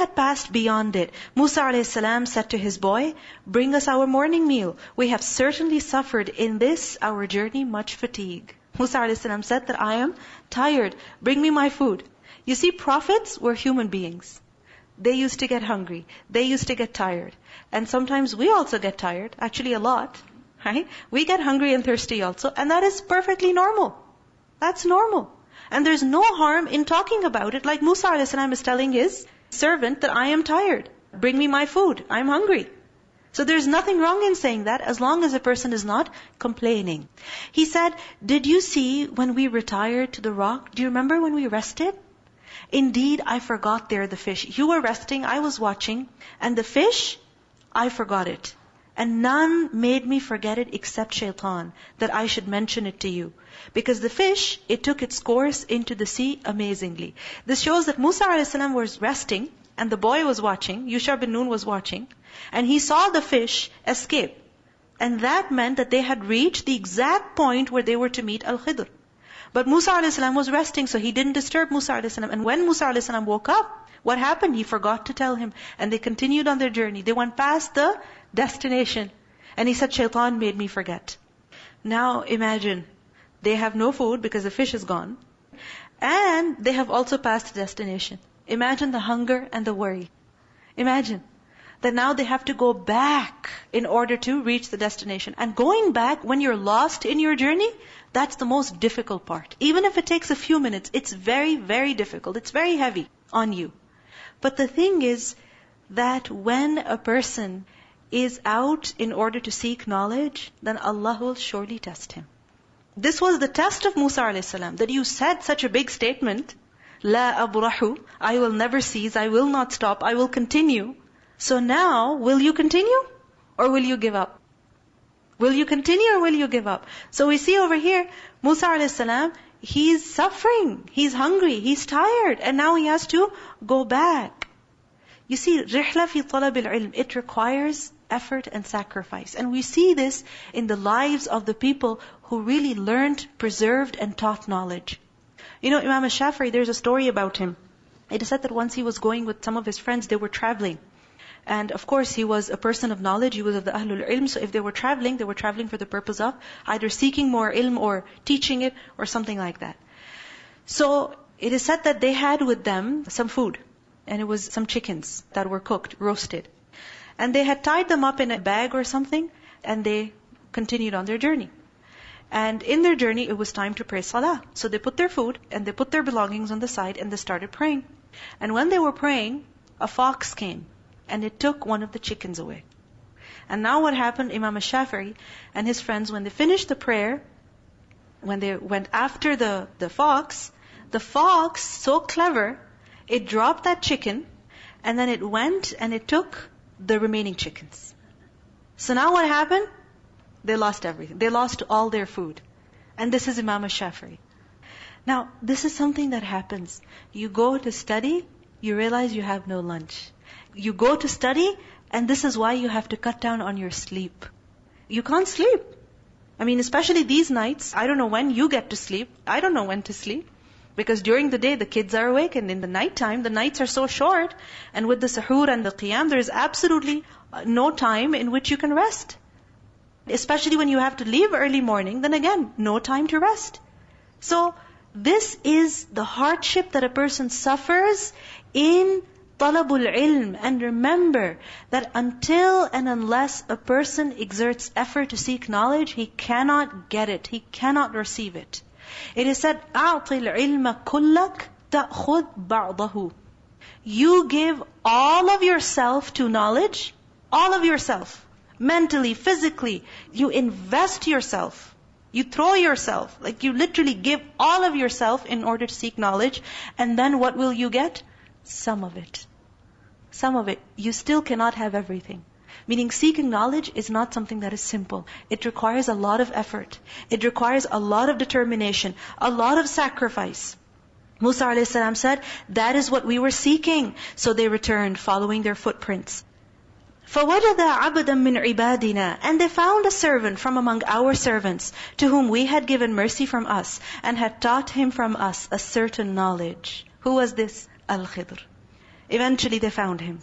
had passed beyond it. Musa a.s. said to his boy, "Bring us our morning meal. We have certainly suffered in this our journey much fatigue." Musa a.s. said that I am tired. Bring me my food. You see, prophets were human beings. They used to get hungry. They used to get tired. And sometimes we also get tired, actually a lot, right? We get hungry and thirsty also, and that is perfectly normal. That's normal. And there's no harm in talking about it, like Musa a.s. is telling his servant that I am tired. Bring me my food. I'm hungry. So there's nothing wrong in saying that as long as a person is not complaining. He said, "Did you see when we retired to the rock? Do you remember when we rested? Indeed, I forgot there the fish. You were resting, I was watching, and the fish, I forgot it. And none made me forget it except shaitan, that I should mention it to you. Because the fish, it took its course into the sea amazingly." This shows that Musa a.s. was resting, and the boy was watching, Yusha bin Nun was watching, and he saw the fish escape. And that meant that they had reached the exact point where they were to meet Al-Khidr. But Musa a.s. was resting, so he didn't disturb Musa a.s. And when Musa a.s. woke up, what happened? He forgot to tell him. And they continued on their journey. They went past the destination. And he said, "Shaitan made me forget." Now imagine, they have no food because the fish is gone. And they have also passed the destination. Imagine the hunger and the worry. Imagine that now they have to go back in order to reach the destination. And going back when you're lost in your journey, that's the most difficult part. Even if it takes a few minutes, it's very, very difficult. It's very heavy on you. But the thing is that when a person is out in order to seek knowledge, then Allah will surely test him. This was the test of Musa a.s. that you said such a big statement, "La abrahu," I will never cease, I will not stop, I will continue. So now, will you continue? Or will you give up? Will you continue or will you give up? So we see over here, Musa a.s., he's suffering, he's hungry, he's tired, and now he has to go back. You see, rihla fi talab al-ilm, it requires effort and sacrifice. And we see this in the lives of the people who really learned, preserved, and taught knowledge. You know, Imam al-Shafi'i, there's a story about him. It is said that once he was going with some of his friends, they were traveling. And of course, he was a person of knowledge, he was of the Ahlul Ilm, so if they were traveling for the purpose of either seeking more ilm or teaching it or something like that. So, it is said that they had with them some food, and it was some chickens that were cooked, roasted. And they had tied them up in a bag or something, and they continued on their journey. And in their journey, it was time to pray salah. So they put their food, and they put their belongings on the side, and they started praying. And when they were praying, a fox came, and it took one of the chickens away. And now what happened, Imam al-Shafi'i and his friends, when they finished the prayer, when they went after the fox, so clever, it dropped that chicken, and then it went and it took the remaining chickens. So now what happened? They lost everything. They lost all their food. And this is Imam al-Shafi'i. Now, this is something that happens. You go to study, you realize you have no lunch. You go to study, and this is why you have to cut down on your sleep. You can't sleep. I mean, especially these nights, I don't know when you get to sleep. I don't know when to sleep. Because during the day, the kids are awake, and in the nighttime, the nights are so short. And with the suhoor and the qiyam, there is absolutely no time in which you can rest. Especially when you have to leave early morning, then again, no time to rest. So, this is the hardship that a person suffers in talabul ilm. And remember that until and unless a person exerts effort to seek knowledge, he cannot get it. He cannot receive it. It is said, أَعْطِ الْعِلْمَ كُلَّكَ تَأْخُذْ بَعْضَهُ. You give all of yourself to knowledge, all of yourself. Mentally, physically, you invest yourself. You throw yourself, like you literally give all of yourself in order to seek knowledge. And then what will you get? Some of it. Some of it. You still cannot have everything. Meaning seeking knowledge is not something that is simple. It requires a lot of effort. It requires a lot of determination, a lot of sacrifice. Musa a.s. said, that is what we were seeking. So they returned, following their footprints. فَوَجَدَ عَبْدًا مِّنْ عِبَادِنَا. And they found a servant from among our servants, to whom we had given mercy from us, and had taught him from us a certain knowledge. Who was this? Al-Khidr. Eventually they found him.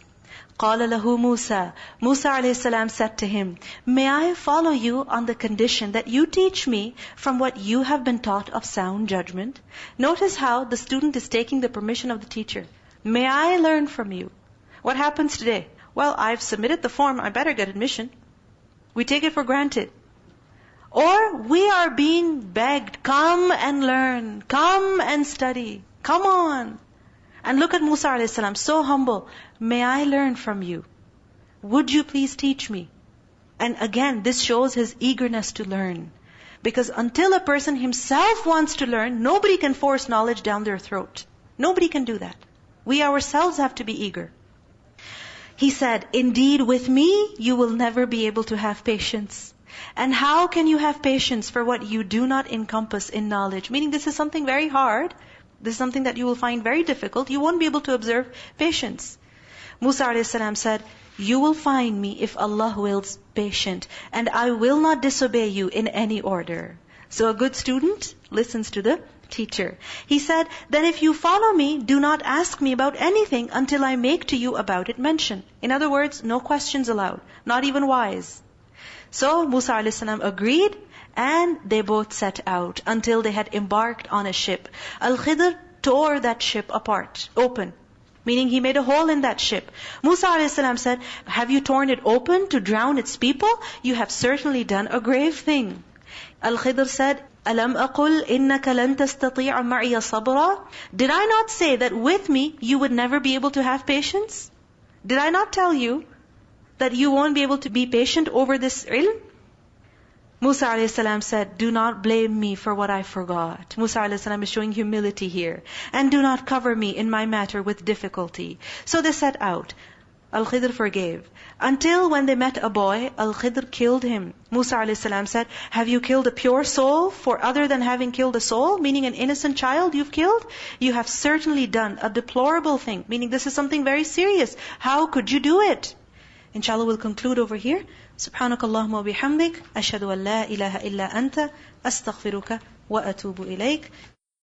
قَالَ لَهُ مُوسَى Musa alayhi salam said to him, may I follow you on the condition that you teach me from what you have been taught of sound judgment? Notice how the student is taking the permission of the teacher. May I learn from you? What happens today? Well, I've submitted the form, I better get admission. We take it for granted. Or we are being begged, come and learn, come and study, come on. And look at Musa alayhi salam, so humble. May I learn from you? Would you please teach me? And again, this shows his eagerness to learn. Because until a person himself wants to learn, nobody can force knowledge down their throat. Nobody can do that. We ourselves have to be eager. He said, indeed with me, you will never be able to have patience. And how can you have patience for what you do not encompass in knowledge? Meaning this is something very hard. This is something that you will find very difficult. You won't be able to observe patience. Musa a.s. said, you will find me if Allah wills patient, and I will not disobey you in any order. So a good student listens to the teacher. He said, then if you follow me, do not ask me about anything until I make to you about it mention. In other words, no questions allowed, not even wise. So Musa a.s. agreed, and they both set out until they had embarked on a ship. Al-Khidr tore that ship apart, open. Meaning he made a hole in that ship. Musa a.s. said, have you torn it open to drown its people? You have certainly done a grave thing. Al-Khidr said, Alam aqul innaka lan tastati'a ma'iya sabra? Did I not say that with me you would never be able to have patience? Did I not tell you that you won't be able to be patient over this ilm? Musa a.s. said, do not blame me for what I forgot. Musa a.s. is showing humility here. And do not cover me in my matter with difficulty. So they set out. Al-Khidr forgave. Until when they met a boy, Al-Khidr killed him. Musa a.s. said, have you killed a pure soul for other than having killed a soul? Meaning an innocent child you've killed? You have certainly done a deplorable thing. Meaning this is something very serious. How could you do it? Inshallah, we'll conclude over here. سبحانك اللهم وبحمدك أشهد أن لا إله إلا أنت أستغفرك وأتوب إليك